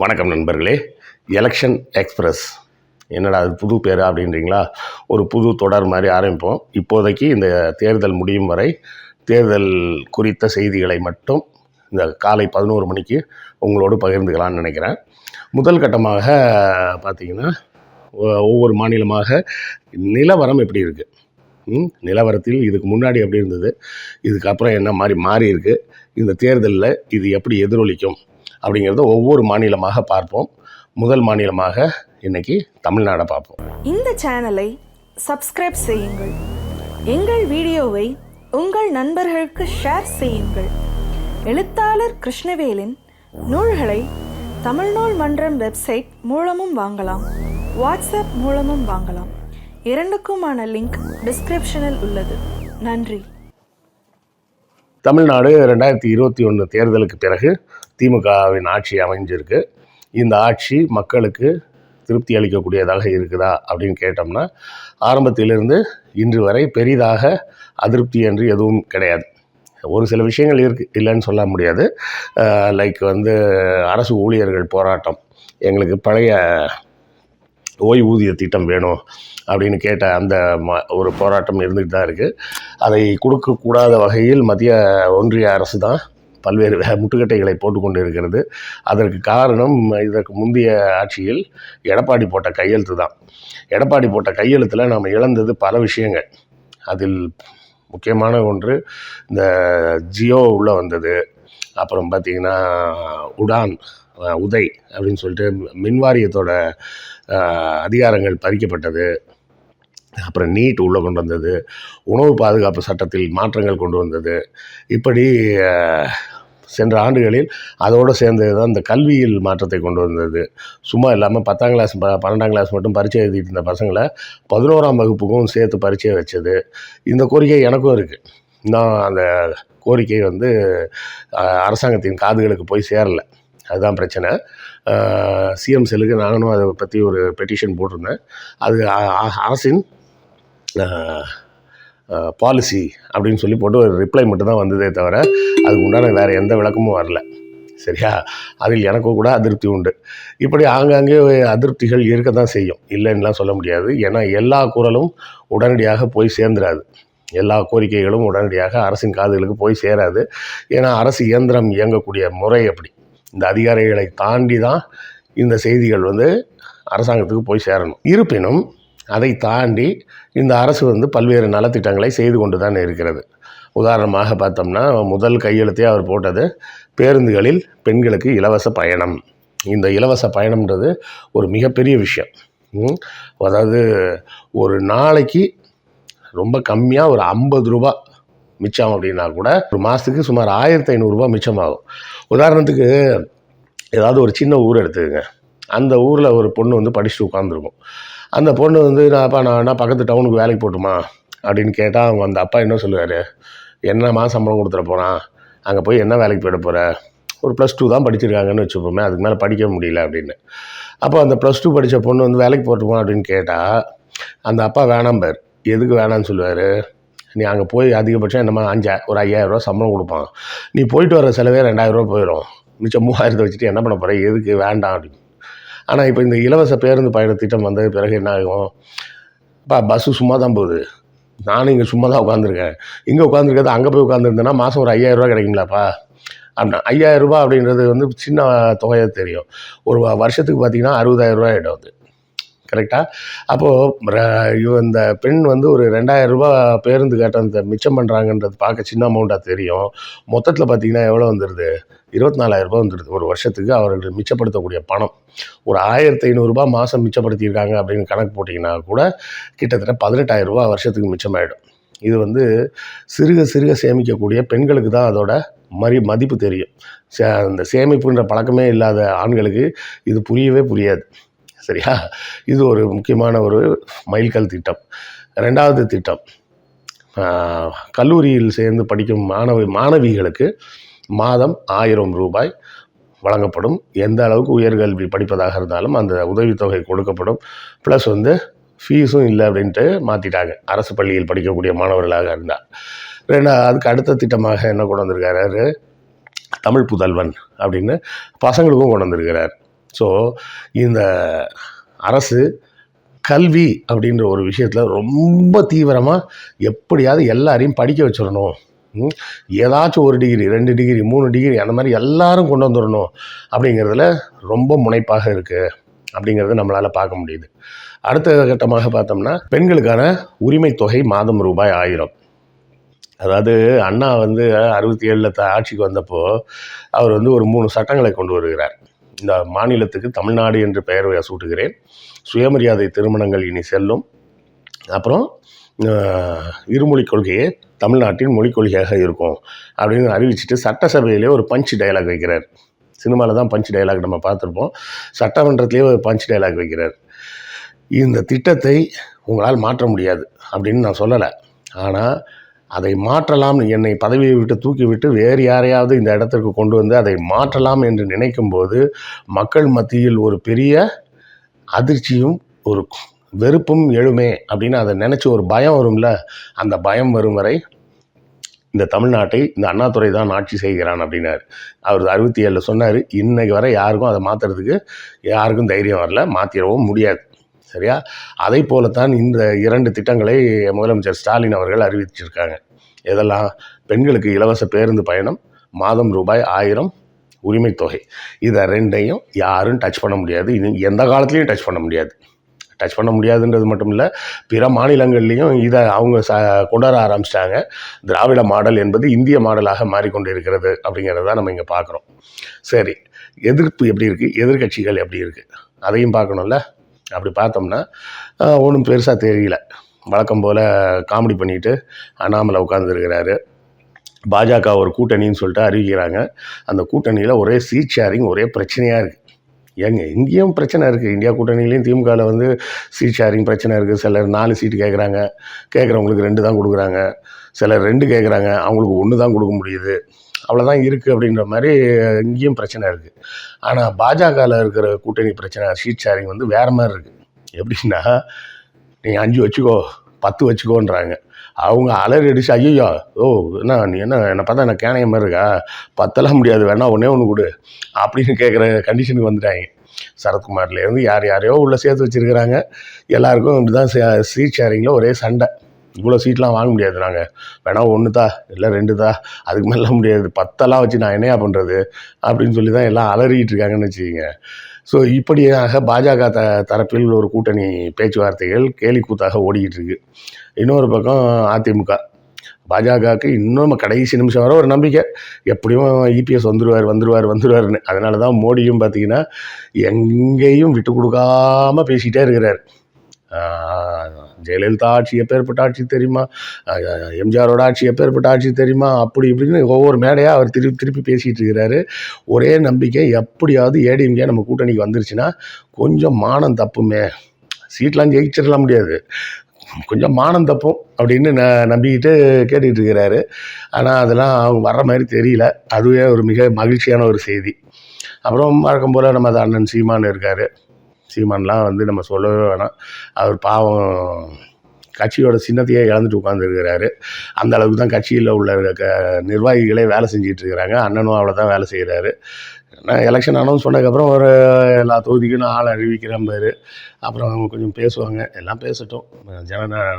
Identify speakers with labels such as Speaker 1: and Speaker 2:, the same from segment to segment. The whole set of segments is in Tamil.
Speaker 1: வணக்கம் நண்பர்களே. எலெக்ஷன் எக்ஸ்பிரஸ் என்னடா அது புது பேரா அப்படின்றீங்களா? ஒரு புது தொடர் மாதிரி ஆரம்பிப்போம். இப்போதைக்கு இந்த தேர்தல் முடியும் வரை தேர்தல் குறித்த செய்திகளை மட்டும் இந்த காலை 11 மணிக்கு உங்களோடு பகிர்ந்துக்கலாம்னு நினைக்கிறேன். முதல் கட்டமாக பார்த்திங்கன்னா, ஒவ்வொரு மாநிலமாக நிலவரம் எப்படி இருக்குது, நிலவரத்தில் இதுக்கு முன்னாடி எப்படி இருந்தது, இதுக்கப்புறம் என்ன மாதிரி மாறி இருக்குது, இந்த தேர்தலில் இது எப்படி எதிரொலிக்கும் அப்படிங்கிறத ஒவ்வொரு மாநிலமாக பார்ப்போம். முதல் மாநிலமாக இன்னைக்கு தமிழ்நாடை பார்ப்போம்.
Speaker 2: இந்த சேனலை சப்ஸ்கிரைப் செய்யுங்கள், எங்கள் வீடியோவை உங்கள் நண்பர்களுக்கு ஷேர் செய்யுங்கள். எழுத்தாளர் கிருஷ்ணவேலின் நூல்களை தமிழ்நூல் மன்றம் வெப்சைட் மூலமும் வாங்கலாம், வாட்ஸ்அப் மூலமும் வாங்கலாம். இரண்டுக்குமான லிங்க் டிஸ்கிரிப்ஷனில் உள்ளது. நன்றி.
Speaker 1: தமிழ்நாடு 2021 தேர்தலுக்கு பிறகு திமுகவின் ஆட்சி அமைஞ்சிருக்கு. இந்த ஆட்சி மக்களுக்கு திருப்தி அளிக்கக்கூடியதாக இருக்குதா அப்படின்னு கேட்டோம்னா, ஆரம்பத்திலிருந்து இன்று வரை பெரிதாக அதிருப்தி என்று எதுவும் கிடையாது. ஒரு சில விஷயங்கள் இல்லைன்னு சொல்ல முடியாது. லைக் அரசு ஊழியர்கள் போராட்டம், எங்களுக்கு பழைய ஓய்வூதிய திட்டம் வேணும் அப்படின்னு கேட்ட அந்த ஒரு போராட்டம் இருந்துகிட்டு தான் இருக்குது. அதை கொடுக்கக்கூடாத வகையில் மத்திய ஒன்றிய அரசு தான் பல்வேறு முட்டுக்கட்டைகளை போட்டுக்கொண்டு இருக்கிறது. அதற்கு காரணம், இதற்கு முந்தைய ஆட்சியில் எடப்பாடி போட்ட கையெழுத்து தான். எடப்பாடி போட்ட கையெழுத்தில் நாம் இழந்தது பல விஷயங்கள். அதில் முக்கியமான ஒன்று இந்த ஜியோ உள்ளே வந்தது. அப்புறம் பார்த்திங்கன்னா உதய் அப்படின்னு சொல்லிட்டு மின்வாரியத்தோட அதிகாரங்கள் பறிக்கப்பட்டது. அப்புறம் நீட் உள்ளே கொண்டு வந்தது, உணவு பாதுகாப்பு சட்டத்தில் மாற்றங்கள் கொண்டு வந்தது. இப்படி சென்ற ஆண்டுகளில் அதோடு சேர்ந்தது தான் இந்த கல்வியில் மாற்றத்தை கொண்டு வந்தது. சும்மா இல்லாமல் 10ஆம் கிளாஸ் 12ஆம் கிளாஸ் மட்டும் பரீட்சை எழுதிட்டு இருந்த பசங்களை 11ஆம் வகுப்புக்கும் சேர்த்து பரீட்சை வச்சது. இந்த கோரிக்கை எனக்கும் இருக்குது. நான் அந்த கோரிக்கை அரசாங்கத்தின் காதுகளுக்கு போய் சேரலை. அதுதான் பிரச்சனை. சிஎம் செல்லுக்கு நானும் அதை பற்றி ஒரு பெட்டிஷன் போட்டிருந்தேன். அது அரசின் பாலிசி அப்படின்னு சொல்லி போட்டு ஒரு ரிப்ளை மட்டும்தான் வந்ததே தவிர அதுக்கு உண்டான வேறு எந்த விளக்கமும் வரல. சரியா? அதில் எனக்கும் கூட அதிருப்தி உண்டு. இப்படி ஆங்காங்கே அதிருப்திகள் இருக்க தான் செய்யும், இல்லைன்னுலாம் சொல்ல முடியாது. ஏன்னா எல்லா குரலும் உடனடியாக போய் சேர்ந்துடாது, எல்லா கோரிக்கைகளும் உடனடியாக அரசின் காதுகளுக்கு போய் சேராது. ஏன்னா அரசு இயந்திரம் இயங்கக்கூடிய முறை அப்படி. இந்த அதிகாரிகளை தாண்டி தான் இந்த செய்திகள் அரசாங்கத்துக்கு போய் சேரணும். இருப்பினும் அதை தாண்டி இந்த அரசு பல்வேறு நலத்திட்டங்களை செய்து கொண்டு தான் இருக்கிறது. உதாரணமாக பார்த்தோம்னா, முதல் கையெழுத்தே அவர் போட்டது பேருந்துகளில் பெண்களுக்கு இலவச பயணம். இந்த இலவச பயணம்ன்றது ஒரு மிகப்பெரிய விஷயம். அதாவது ஒரு நாளைக்கு ரொம்ப கம்மியாக ஒரு 50 ரூபா மிச்சம் அப்படின்னா கூட ஒரு மாதத்துக்கு சுமார் 1500 ரூபா மிச்சமாகும். உதாரணத்துக்கு ஏதாவது ஒரு சின்ன ஊர் எடுத்துக்கங்க. அந்த ஊரில் ஒரு பொண்ணு படிச்சுட்டு உட்காந்துருக்கும். அந்த பொண்ணு நான் பக்கத்து டவுனுக்கு வேலைக்கு போட்டுமா அப்படின்னு கேட்டால் அவங்க அந்த அப்பா என்ன சொல்லுவார், என்னம்மா சம்பளம் கொடுத்துட போகிறான், அங்கே போய் என்ன வேலைக்கு போயிட போகிற, ஒரு +2 தான் படிச்சிருக்காங்கன்னு வச்சுப்போமே, அதுக்கு மேலே படிக்க முடியல அப்படின்னு. அப்போ அந்த +2 படித்த பொண்ணு வேலைக்கு போட்டுமா அப்படின்னு கேட்டால் அந்த அப்பா வேணாம் பார். எதுக்கு வேணான்னு சொல்லுவார், நீ அங்கே போய் அதிகபட்சம் என்னம்மா ஒரு 5000 ரூபா சம்பளம் கொடுப்பான், நீ போயிட்டு வர செலவே 2000 ரூபா போயிடும், மிச்சம் 3000 வச்சுட்டு என்ன பண்ண போகிற, எதுக்கு வேண்டாம் அப்படின்னு. ஆனால் இப்போ இந்த இலவச பேருந்து பயண திட்டம் வந்தது பிறகு என்ன ஆகும், பஸ்ஸு சும்மா தான் போகுது, நானும் இங்கே சும்மா தான் உட்காந்துருக்கேன், இங்கே உட்காந்துருக்கிறது அங்கே போய் உட்காந்துருந்தேன்னா மாதம் ஒரு 5000 ரூபா கிடைக்குங்களாப்பா அப்படின்னா. 5000 ரூபா அப்படின்றது சின்ன தொகையாக தெரியும். ஒரு வருஷத்துக்கு பார்த்திங்கன்னா 60,000 ரூபா ஆகிடும். அது கரெக்டாக? அப்போது இந்த பெண் ஒரு 2000 ரூபா பேருந்து கட்டணத்தை மிச்சம் பண்ணுறாங்கன்றது பார்க்க சின்ன அமௌண்ட்டாக தெரியும். மொத்தத்தில் பார்த்திங்கன்னா எவ்வளோ வந்துடுது, 24,000 ரூபா வந்துடுது ஒரு வருஷத்துக்கு. அவர்கள் மிச்சப்படுத்தக்கூடிய பணம் ஒரு 1500 ரூபா மாதம் மிச்சப்படுத்தியிருக்காங்க அப்படின்னு கணக்கு போட்டிங்கன்னா கூட கிட்டத்தட்ட 18,000 ரூபா வருஷத்துக்கு மிச்சமாயிடும். இது சிறுக சிறுக சேமிக்கக்கூடிய பெண்களுக்கு தான் அதோட மதிப்பு தெரியும். அந்த சேமிப்புன்ற பழக்கமே இல்லாத ஆண்களுக்கு இது புரியவே புரியாது. சரியா? இது ஒரு முக்கியமான ஒரு மைல்கல் திட்டம். 2வது திட்டம், கல்லூரியில் சேர்ந்து படிக்கும் மாணவிகளுக்கு மாதம் 1000 ரூபாய் வழங்கப்படும். எந்த அளவுக்கு உயர்கல்வி படிப்பதாக இருந்தாலும் அந்த உதவித்தொகை கொடுக்கப்படும். ப்ளஸ் ஃபீஸும் இல்லை அப்படின்ட்டு மாற்றிட்டாங்க, அரசு பள்ளியில் படிக்கக்கூடிய மாணவர்களாக இருந்தால். அதுக்கு அடுத்த திட்டமாக என்ன கொண்டு வந்திருக்காரு, தமிழ் புதல்வன் அப்படின்னு பசங்களுக்கும் கொண்டு வந்திருக்கிறார். ஸோ இந்த அரசு கல்வி அப்படின்ற ஒரு விஷயத்தில் ரொம்ப தீவிரமாக எப்படியாவது எல்லாரையும் படிக்க வச்சிடணும். ஏதாச்சும் 1 டிகிரி 2 டிகிரி 3 டிகிரி அந்த மாதிரி எல்லாரும் கொண்டு வந்துடணும் அப்படிங்கிறதுல ரொம்ப முனைப்பாக இருக்குது அப்படிங்கிறத நம்மளால் பார்க்க முடியுது. அடுத்த கட்டமாக பார்த்தோம்னா பெண்களுக்கான உரிமை தொகை மாதம் ரூபாய் 1000. அதாவது அண்ணா வந்து 67 ஆட்சிக்கு வந்தப்போ அவர் வந்து ஒரு 3 சட்டங்களை கொண்டு வருகிறார். இந்த மாநிலத்துக்கு தமிழ்நாடு என்று பெயர் சூட்டுகிறேன், சுயமரியாதை திருமணங்கள் இனி செல்லும், அப்புறம் இருமொழிக் கொள்கையே தமிழ்நாட்டின் மொழிக் கொள்கையாக இருக்கும் அப்படின்னு அறிவிச்சுட்டு சட்டசபையிலே ஒரு பஞ்ச் டயலாக் வைக்கிறார். சினிமாவில் தான் பஞ்ச் டயலாக் நம்ம பார்த்துருப்போம், சட்டமன்றத்திலே ஒரு பஞ்ச் டயலாக் வைக்கிறார். இந்த திட்டத்தை உங்களால் மாற்ற முடியாது அப்படின்னு நான் சொல்லலை, ஆனால் அதை மாற்றலாம், என்னை பதவியை விட்டு தூக்கிவிட்டு வேறு யாரையாவது இந்த இடத்திற்கு கொண்டு வந்து அதை மாற்றலாம் என்று நினைக்கும் போது மக்கள் மத்தியில் ஒரு பெரிய அதிர்ச்சியும் ஒரு வெறுப்பும் எழுமே அப்படின்னு அதை நினச்சி ஒரு பயம் வரும்ல, அந்த பயம் வரும் வரை இந்த தமிழ்நாட்டை இந்த அண்ணாதுரை தான் ஆட்சி செய்கிறான் அப்படின்னாரு. அவர் 67 சொன்னார். இன்னைக்கு வரை யாருக்கும் அதை மாற்றுறதுக்கு யாருக்கும் தைரியம் வரல, மாற்றிடவும் முடியாது. சரியா? அதை போலத்தான் இந்த 2 திட்டங்களை முதலமைச்சர் ஸ்டாலின் அவர்கள் அறிவிச்சிருக்காங்க. இதெல்லாம் பெண்களுக்கு இலவச பேருந்து பயணம், மாதம் ரூபாய் 1000 உரிமை தொகை. இதை 2ஐயும் யாரும் டச் பண்ண முடியாது, இது எந்த காலத்துலேயும் டச் பண்ண முடியாது. டச் பண்ண முடியாதுன்றது மட்டும் இல்லை, பிற மாநிலங்கள்லேயும் இதை அவங்க கொண்டாட ஆரம்பிச்சிட்டாங்க. திராவிட மாடல் என்பது இந்திய மாடலாக மாறிக்கொண்டு இருக்கிறது அப்படிங்கிறத நம்ம இங்கே பார்க்குறோம். சரி, எதிர்ப்பு எப்படி இருக்குது, எதிர்கட்சிகள் எப்படி இருக்குது, அதையும் பார்க்கணும்ல. அப்படி பார்த்தோம்னா ஒன்றும் பெருசாக தெரியல. வழக்கம் போல் காமெடி பண்ணிட்டு அண்ணாமலை உட்காந்துருக்கிறாரு. பாஜக ஒரு கூட்டணின்னு சொல்லிட்டு அறிவிக்கிறாங்க. அந்த கூட்டணியில் ஒரே சீட் ஷேரிங் ஒரே பிரச்சனையாக இருக்குது. இங்கேயும் பிரச்சனை இருக்குது. இந்தியா கூட்டணியிலையும் திமுகவில் வந்து சீட் ஷேரிங் பிரச்சனை இருக்குது. சிலர் 4 சீட்டு கேட்குறாங்க, கேட்குறவங்களுக்கு 2 தான் கொடுக்குறாங்க. சிலர் 2 கேட்குறாங்க, அவங்களுக்கு 1 தான் கொடுக்க முடியுது. அவ்வளோதான் இருக்குது அப்படின்ற மாதிரி இங்கேயும் பிரச்சனை இருக்குது. ஆனால் பாஜகவில் இருக்கிற கூட்டணி பிரச்சனை சீட் ஷேரிங் வந்து வேறு மாதிரி இருக்குது. எப்படின்னா, நீ 5 வச்சுக்கோ 10 வச்சுக்கோன்றாங்க. அவங்க அலறி அடிச்சு, ஐயோ என்ன நீ என்னை பார்த்தா என்ன கேனைய மாதிரி இருக்கா, 10 முடியாது, வேணா 1 கொடு அப்படின்னு கேட்குற கண்டிஷனுக்கு வந்துட்டாங்க. சரத்குமார்லேருந்து யாரையோ உள்ளே சேர்த்து வச்சுருக்கிறாங்க. எல்லாருக்கும் இப்படி தான் சீட் ஷேரிங்கில் ஒரே சண்டை. இவ்வளோ சீட்லாம் வாங்க முடியாது, நாங்கள் வேணா 1 தான் இல்லை 2 தான், அதுக்கு மேலாம் முடியாது, 10 வச்சு நான் என்னையா பண்ணுறது அப்படின்னு சொல்லி தான் எல்லாம் அலறிக்கிட்டு இருக்காங்கன்னு வச்சுக்கிங்க. ஸோ இப்படியாக பாஜக தரப்பில் ஒரு கூட்டணி பேச்சுவார்த்தைகள் கேலி கூத்தாக ஓடிக்கிட்டு இருக்கு. இன்னொரு பக்கம் அதிமுக, பாஜகவுக்கு இன்னும் கடைசி நிமிஷம் வர ஒரு நம்பிக்கை, எப்படியும் இபிஎஸ் வந்துருவார்னு. அதனால தான் மோடியும் பார்த்திங்கன்னா எங்கேயும் விட்டு கொடுக்காமல் பேசிகிட்டே இருக்கிறார். ஜெயலலிதா ஆட்சி எப்பேற்பட்ட ஆட்சி தெரியுமா, எம்ஜிஆரோட ஆட்சி எப்பேற்பட்ட ஆட்சி தெரியுமா, அப்படி இப்படின்னு ஒவ்வொரு மேடையாக அவர் திருப்பி பேசிகிட்டு இருக்கிறாரு. ஒரே நம்பிக்கை, எப்படியாவது ஏடிஎம்கே நம்ம கூட்டணிக்கு வந்துருச்சுன்னா கொஞ்சம் மானம் தப்புமே, சீட்லாம் ஜெயிச்சிடலாம் முடியாது, கொஞ்சம் மானம் தப்பும் அப்படின்னு நம்பிக்கிட்டு கேட்டுக்கிட்டு இருக்கிறாரு. ஆனால் அதெல்லாம் அவங்க வர்ற மாதிரி தெரியல. அதுவே ஒரு மிக மகிழ்ச்சியான ஒரு செய்தி. அப்புறம் வழக்கம் போல் நம்ம அண்ணன் சீமான் இருக்கார். சீமான்லாம் வந்து நம்ம சொல்லவே வேணாம். அவர் பாவம் கட்சியோட சின்னத்தையே இழந்துட்டு உட்காந்துருக்கிறாரு. அந்த அளவுக்கு தான் கட்சியில் உள்ள நிர்வாகிகளே வேலை செஞ்சிகிட்டு இருக்கிறாங்க. அண்ணனும் அவ்வளோ தான் வேலை செய்கிறாரு. நான் எலெக்ஷன் அனௌன்ஸ் பண்ணதுக்கப்புறம் ஒரு எல்லா தொகுதிக்கும் நான் ஆள் அறிவிக்கிறேன் பாரு, அப்புறம் அவங்க கொஞ்சம் பேசுவாங்க. எல்லாம் பேசட்டும்,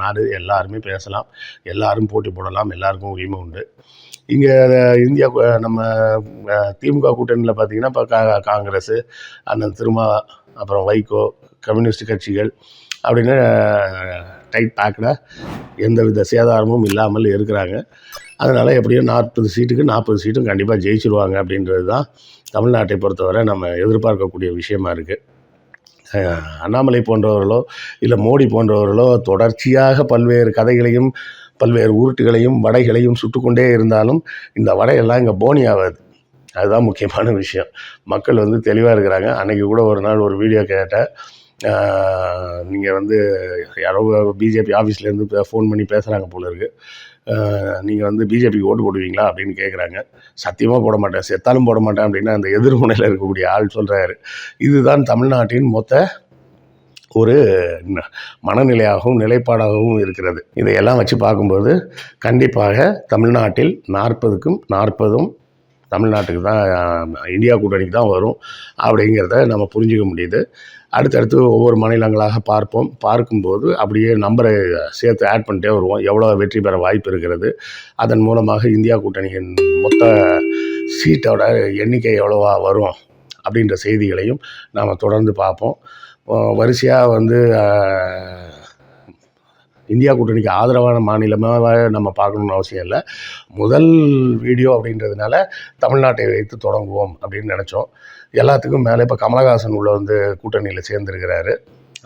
Speaker 1: நாடு, எல்லாருமே பேசலாம், எல்லாரும் போட்டி போடலாம், எல்லாருக்கும் உரிமை உண்டு. இங்கே இந்தியா நம்ம திமுக கூட்டணியில் பார்த்திங்கன்னா இப்போ காங்கிரஸ், அண்ணன் திருமா, அப்புறம் வைகோ, கம்யூனிஸ்ட் கட்சிகள் அப்படின்னு டைட் பேக்கில் எந்தவித சேதாரமும் இல்லாமல் இருக்கிறாங்க. அதனால் எப்படியும் 40 சீட்டுக்கு 40 சீட்டும் கண்டிப்பாக ஜெயிச்சிருவாங்க அப்படின்றது தான் தமிழ்நாட்டை பொறுத்தவரை நம்ம எதிர்பார்க்கக்கூடிய விஷயமா இருக்குது. அண்ணாமலை போன்றவர்களோ இல்லை மோடி போன்றவர்களோ தொடர்ச்சியாக பல்வேறு கதைகளையும் பல்வேறு உருட்டுகளையும் வடைகளையும் சுட்டுக்கொண்டே இருந்தாலும் இந்த வடையெல்லாம் இங்கே போனி ஆகாது. அதுதான் முக்கியமான விஷயம். மக்கள் வந்து தெளிவாக இருக்கிறாங்க. அன்றைக்கி கூட ஒரு நாள் ஒரு வீடியோ கேட்டேன், நீங்கள் வந்து யாரோ பிஜேபி ஆஃபீஸ்லேருந்து ஃபோன் பண்ணி பேசுகிறாங்க போல இருக்குது, நீங்கள் வந்து பிஜேபிக்கு ஓட்டு போடுவீங்களா அப்படின்னு கேட்குறாங்க. சத்தியமாக போட மாட்டேன், செத்தாலும் போட மாட்டேன் அப்படின்னு அந்த எதிர்முனையில் இருக்கக்கூடிய ஆள் சொல்கிறாரு. இதுதான் தமிழ்நாட்டின் மொத்த ஒரு மனநிலையாகவும் நிலைப்பாடாகவும் இருக்கிறது. இதையெல்லாம் வச்சு பார்க்கும்போது கண்டிப்பாக தமிழ்நாட்டில் 40க்கும் 40 தமிழ்நாட்டுக்கு தான், இந்தியா கூட்டணிக்கு தான் வரும் அப்படிங்கிறத நம்ம புரிஞ்சிக்க முடியுது. அடுத்தடுத்து ஒவ்வொரு மாநிலங்களாக பார்க்கும்போது அப்படியே நம்பரை சேர்த்து ஆட் பண்ணிட்டே வருவோம். எவ்வளோ வெற்றி பெற வாய்ப்பு இருக்கிறது, அதன் மூலமாக இந்தியா கூட்டணியின் மொத்த சீட்டோட எண்ணிக்கை எவ்வளோவா வரும் அப்படின்ற செய்திகளையும் நாம் தொடர்ந்து பார்ப்போம். வரிசையாக இந்தியா கூட்டணிக்கு ஆதரவான மாநிலமாக நம்ம பார்க்கணுன்னு அவசியம் இல்லை. முதல் வீடியோ அப்படின்றதுனால தமிழ்நாட்டை வைத்து தொடங்குவோம் அப்படின்னு நினச்சோம். எல்லாத்துக்கும் மேலே இப்போ கமலஹாசன் கூட்டணியில் சேர்ந்துருக்கிறாரு.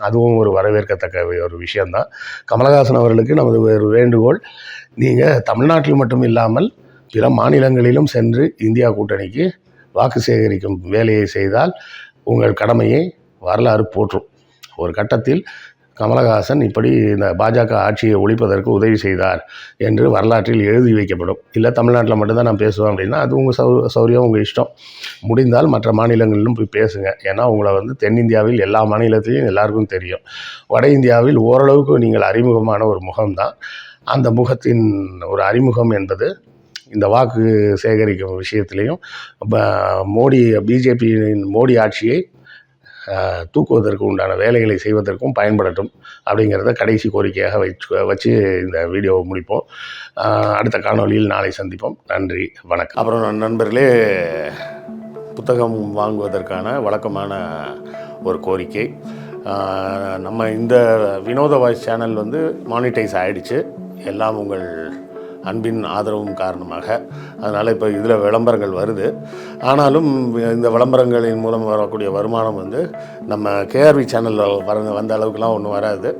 Speaker 1: அதுவும் ஒரு வரவேற்கத்தக்க ஒரு விஷயந்தான். கமலஹாசன் அவர்களுக்கு நமது ஒரு வேண்டுகோள், நீங்கள் தமிழ்நாட்டில் மட்டும் இல்லாமல் பிற மாநிலங்களிலும் சென்று இந்தியா கூட்டணிக்கு வாக்கு சேகரிக்கும் வேலையை செய்தால் உங்கள் கடமையை வரலாறு போற்றும். ஒரு கட்டத்தில் கமலஹாசன் இப்படி இந்த பாஜக ஆட்சியை ஒழிப்பதற்கு உதவி செய்தார் என்று வரலாற்றில் எழுதி வைக்கப்படும். இல்லை தமிழ்நாட்டில் மட்டும்தான் நான் பேசுவேன் அப்படின்னா அது உங்கள் சௌரியம், உங்கள் இஷ்டம். முடிந்தால் மற்ற மாநிலங்களிலும் போய் பேசுங்க. ஏன்னா உங்களை தென்னிந்தியாவில் எல்லா மாநிலத்திலையும் எல்லாருக்கும் தெரியும். வட இந்தியாவில் ஓரளவுக்கு நீங்கள் அறிமுகமான ஒரு முகம்தான். அந்த முகத்தின் ஒரு அறிமுகம் என்பது இந்த வாக்கு சேகரிக்கும் விஷயத்திலையும் பிஜேபியின் மோடி ஆட்சியை தூக்குவதற்கு உண்டான வேலைகளை செய்வதற்கும் பயன்படட்டும் அப்படிங்கிறத கடைசி கோரிக்கையாக வச்சு இந்த வீடியோவை முடிப்போம். அடுத்த காணொளியில் நாளை சந்திப்போம். நன்றி, வணக்கம். அப்புறம் நண்பர்களே, புத்தகம் வாங்குவதற்கான வழக்கமான ஒரு கோரிக்கை, நம்ம இந்த வினோத வாய்ஸ் சேனல் மானிட்டைஸ் ஆகிடுச்சு. எல்லாம் உங்கள் அன்பின் ஆதரவும் காரணமாக. அதனால் இப்போ இதில் விளம்பரங்கள் வருது. ஆனாலும் இந்த விளம்பரங்களின் மூலம் வரக்கூடிய வருமானம் நம்ம கேஆர்வி சேனலில் வந்த அளவுக்குலாம் ஒன்றும் வராது.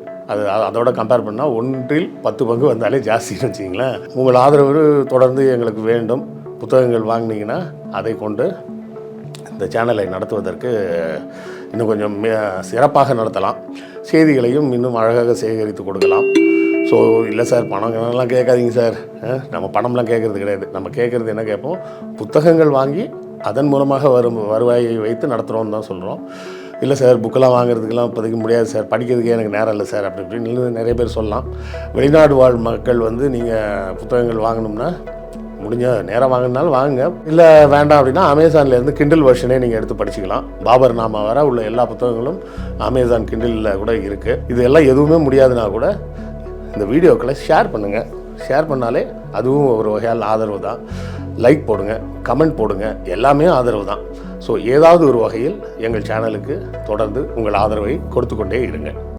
Speaker 1: அதோட கம்பேர் பண்ணால் 1/10 பங்கு வந்தாலே ஜாஸ்தின்னு வச்சிங்களேன். உங்கள் ஆதரவு தொடர்ந்து எங்களுக்கு வேண்டும். புத்தகங்கள் வாங்கினீங்கன்னா அதை கொண்டு இந்த சேனலை நடத்துவதற்கு இன்னும் கொஞ்சம் சிறப்பாக நடத்தலாம். செய்திகளையும் இன்னும் அழகாக சேகரித்து கொடுக்கலாம். ஸோ இல்லை சார், பணம்லாம் கேட்காதீங்க சார். நம்ம பணம்லாம் கேட்குறது கிடையாது. நம்ம கேட்குறது என்ன கேட்போம், புத்தகங்கள் வாங்கி அதன் மூலமாக வருவாயை வைத்து நடத்துகிறோன்னு தான் சொல்கிறோம். இல்லை சார், புக்கெல்லாம் வாங்குறதுக்கெல்லாம் இப்போதைக்கு முடியாது சார், படிக்கிறதுக்கே எனக்கு நேரம் இல்லை சார் அப்படி இப்படின்னு நிறைய பேர் சொல்லலாம். வெளிநாடு வாழ் மக்கள் நீங்கள் புத்தகங்கள் வாங்கணும்னா முடிஞ்ச நேரம் வாங்கினாலும் வாங்குங்க. இல்லை வேண்டாம் அப்படின்னா அமேசான்லேருந்து கிண்டில் வெர்ஷனே நீங்கள் எடுத்து படிச்சுக்கலாம். பாபர் நாமா வர உள்ள எல்லா புத்தகங்களும் அமேசான் கிண்டிலில் கூட இருக்குது. இது எல்லாம் எதுவுமே முடியாதுன்னா கூட இந்த வீடியோக்களை ஷேர் பண்ணுங்கள். ஷேர் பண்ணாலே அதுவும் ஒரு வகையால் ஆதரவு தான். லைக் போடுங்க, கமெண்ட் போடுங்க, எல்லாமே ஆதரவு தான். ஸோ ஏதாவது ஒரு வகையில் எங்கள் சேனலுக்கு தொடர்ந்து உங்கள் ஆதரவை கொடுத்து கொண்டே இருங்க.